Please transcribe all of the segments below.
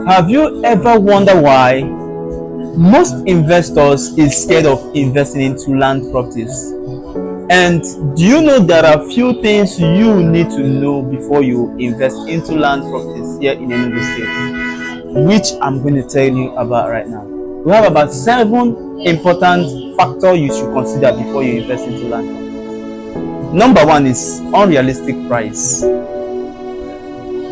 Have you ever wondered why most investors is scared of investing into land properties? And do you know there are few things you need to know before you invest into land properties here in Enugu State, which I'm going to tell you about right now. We have about 7 important factors you should consider before you invest into land properties. Number 1 is unrealistic price.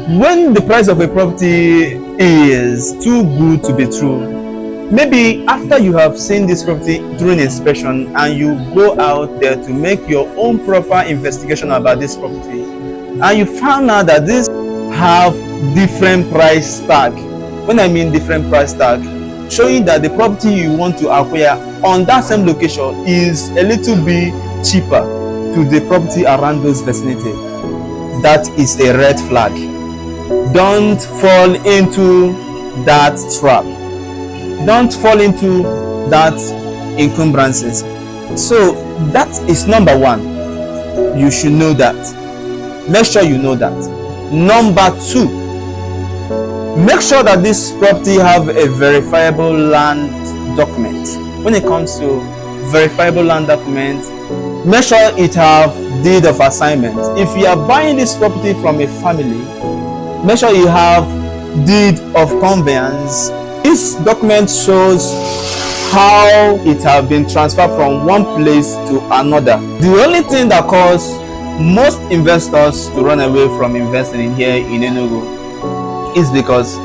When the price of a property is too good to be true, maybe after you have seen this property during inspection and you go out there to make your own proper investigation about this property, and you found out that this have different price tag. When I mean different price tag, showing that the property you want to acquire on that same location is a little bit cheaper to the property around those vicinity, that is a red flag. Don't fall into that trap. Don't fall into that encumbrances. So that is number 1. You should know that. Make sure you know that. Number 2, make sure that this property have a verifiable land document. When it comes to verifiable land document, make sure it have deed of assignment. If you are buying this property from a family, make sure you have deed of conveyance. This document shows how it has been transferred from one place to another. The only thing that causes most investors to run away from investing in here in Enugu is because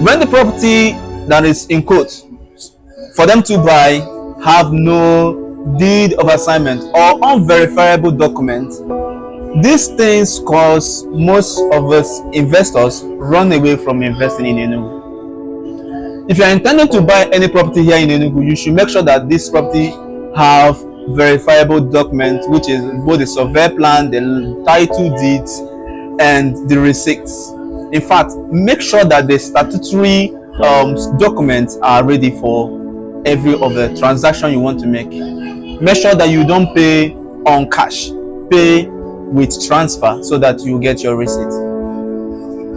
when the property that is in quote for them to buy have no deed of assignment or unverifiable document, these things cause most of us investors run away from investing in Enugu. If you are intending to buy any property here in Enugu, you should make sure that this property have verifiable documents, which is both the survey plan, the title deeds, and the receipts. In fact, make sure that the statutory documents are ready for every of the transaction you want to make. Make sure that you don't pay on cash, pay with transfer so that you get your receipt.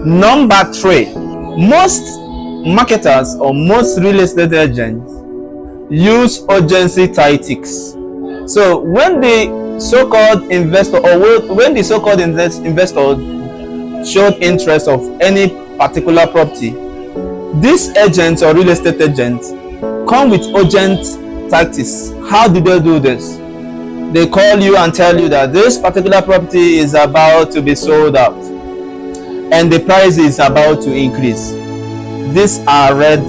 Number 3, most marketers or most real estate agents use urgency tactics. So when the so-called investor or when the so-called investor showed interest of any particular property, these agents or real estate agents come with urgent tactics. How do they do this? They call you and tell you that this particular property is about to be sold out and the price is about to increase. These are red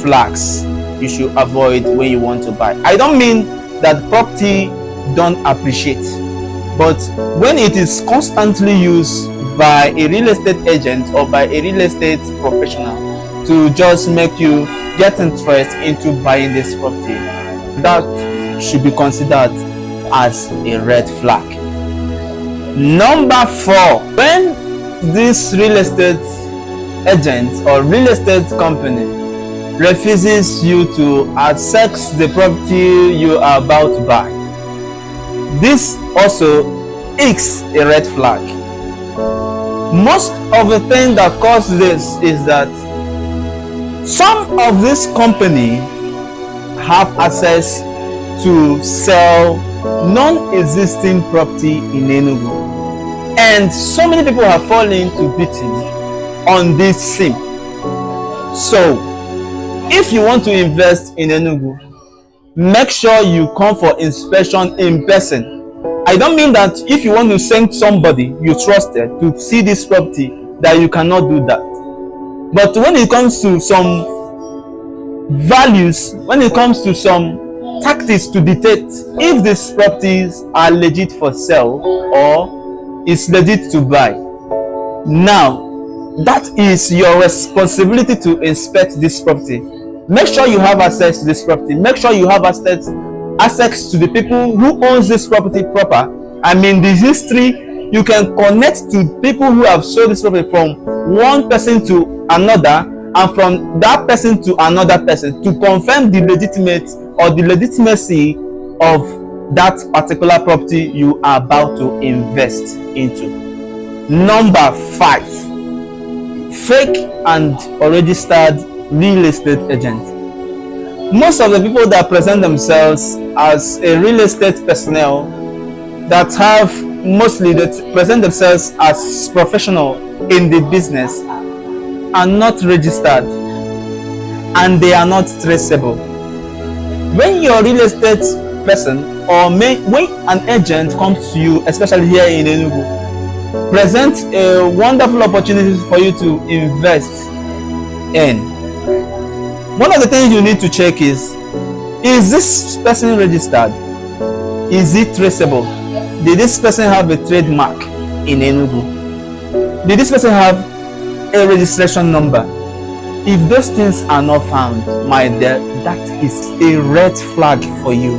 flags you should avoid when you want to buy. I don't mean that property don't appreciate, but when it is constantly used by a real estate agent or by a real estate professional to just make you get interest into buying this property, that should be considered as a red flag. Number 4, when this real estate agent or real estate company refuses you to access the property you are about to buy, this also is a red flag. Most of the thing that causes this is that some of this company have access to sell non-existing property in Enugu, and so many people have fallen into victim on this scene. So if you want to invest in Enugu, make sure you come for inspection in person. I don't mean that if you want to send somebody you trusted to see this property that you cannot do that. But when it comes to some values, when it comes to some tactics to detect if these properties are legit for sale or is legit to buy, now that is your responsibility to inspect this property. Make sure you have access to this property. Make sure you have access to the people who owns this property proper. I mean the history. You can connect to people who have sold this property from one person to another and from that person to another person to confirm the legitimate or the legitimacy of that particular property you are about to invest into. Number 5, fake and or registered real estate agent. Most of the people that present themselves as a real estate personnel that have mostly that present themselves as professional in the business are not registered and they are not traceable. When your real estate person or when an agent comes to you, especially here in Enugu, present a wonderful opportunity for you to invest in. One of the things you need to check is this person registered? Is it traceable? Did this person have a trademark in Enugu? Did this person have a registration number? If those things are not found, my dear, that is a red flag for you.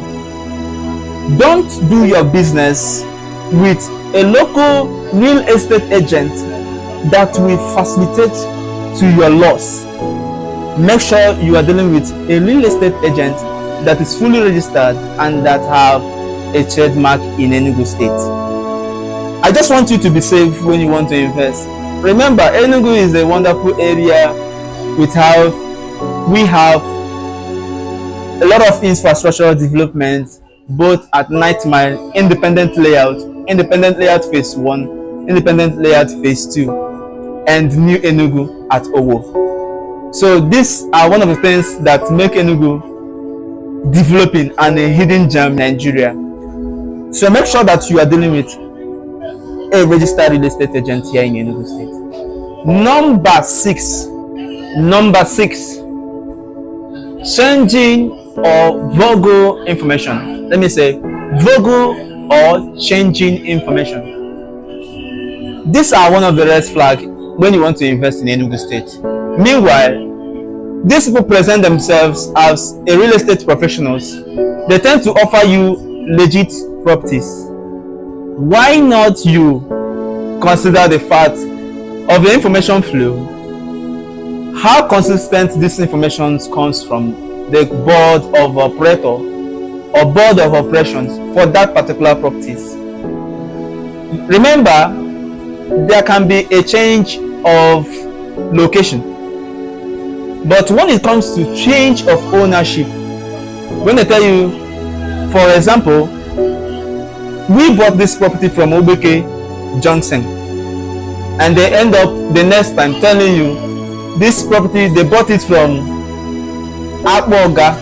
Don't do your business with a local real estate agent that will facilitate to your loss. Make sure you are dealing with a real estate agent that is fully registered and that have a trademark in Enugu state. I just want you to be safe when you want to invest. Remember, Enugu is a wonderful area. We have a lot of infrastructural development, both at Night Mile, independent layout phase 1, independent layout phase 2, and new Enugu at Owo. So these are one of the things that make Enugu developing and a hidden gem in Nigeria. So make sure that you are dealing with a registered real estate agent here in Enugu state. Number six, changing or vogue information. Let me say vogue or changing information. These are one of the red flags when you want to invest in Enugu state. Meanwhile, these people present themselves as a real estate professionals. They tend to offer you legit properties. Why not you consider the fact of the information flow? How consistent this information comes from the board of operator or board of operations for that particular properties. Remember, there can be a change of location, but when it comes to change of ownership, when they tell you, for example, we bought this property from Obeke Johnson, and they end up the next time telling you this property they bought it from Abuja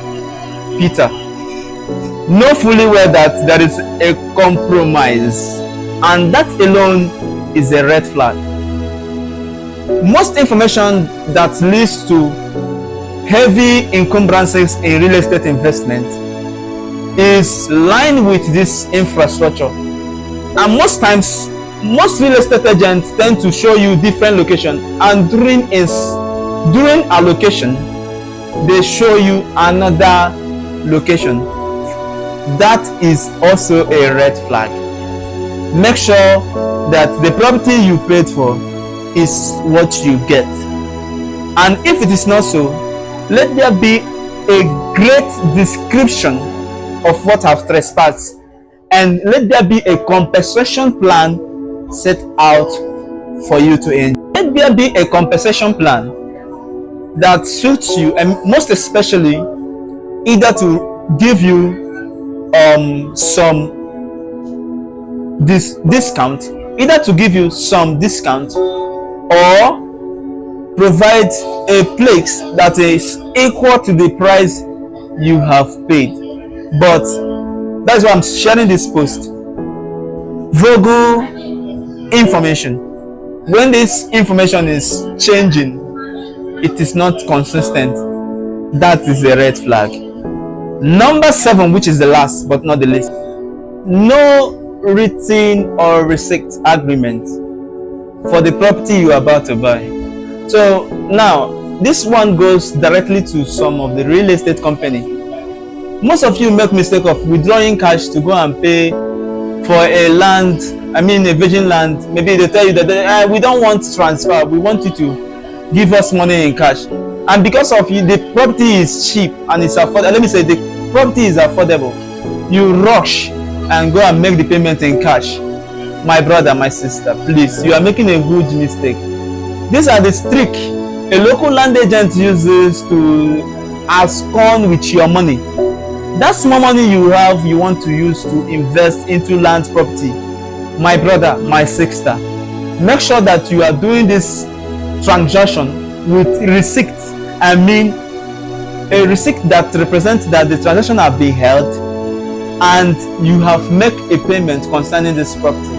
Peter. Know fully well that there is a compromise, and that alone is a red flag. Most information that leads to heavy encumbrances in real estate investment is lined with this infrastructure, and most times most real estate agents tend to show you different location, and during allocation they show you another location. That is also a red flag. Make sure that the property you paid for is what you get, and if it is not so, let there be a great description of what have trespassed, and let there be a compensation plan set out for you to enjoy. Let there be a compensation plan that suits you, and most especially either to give you some discount, or provide a place that is equal to the price you have paid. But that's why I'm sharing this post. Vogue information. When this information is changing, it is not consistent, that is a red flag. Number 7, which is the last but not the least, no written or receipt agreement for the property you are about to buy. So now this one goes directly to some of the real estate company. Most of you make mistake of withdrawing cash to go and pay for a land, a virgin land. Maybe they tell you that we don't want transfer, we want you to give us money in cash, and because of you, the property is cheap and it's affordable. Let me say the property is affordable, you rush and go and make the payment in cash. My brother, my sister, please, you are making a huge mistake. These are the trick a local land agent uses to abscond with your money. That small money you have, you want to use to invest into land property. My brother, my sister, make sure that you are doing this transaction with receipt. I mean, a receipt that represents that the transaction have been held and you have made a payment concerning this property.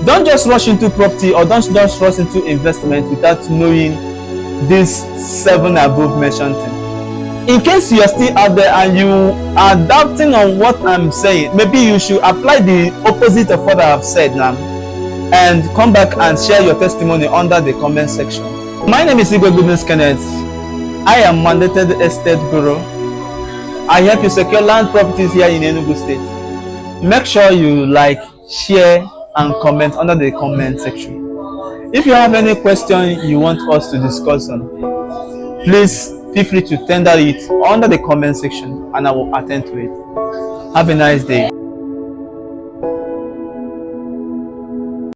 Don't just rush into property or don't just rush into investment without knowing these 7 above mentioned things. In case you are still out there and you are doubting on what I'm saying, maybe you should apply the opposite of what I have said now and come back and share your testimony under the comment section. My name is Igwe Goodness Kenneth. I am mandated estate guru. I help you secure land properties here in Enugu State. Make sure you like, share, and comment under the comment section. If you have any question you want us to discuss on, please feel free to tender it under the comment section and I will attend to it. Have a nice day.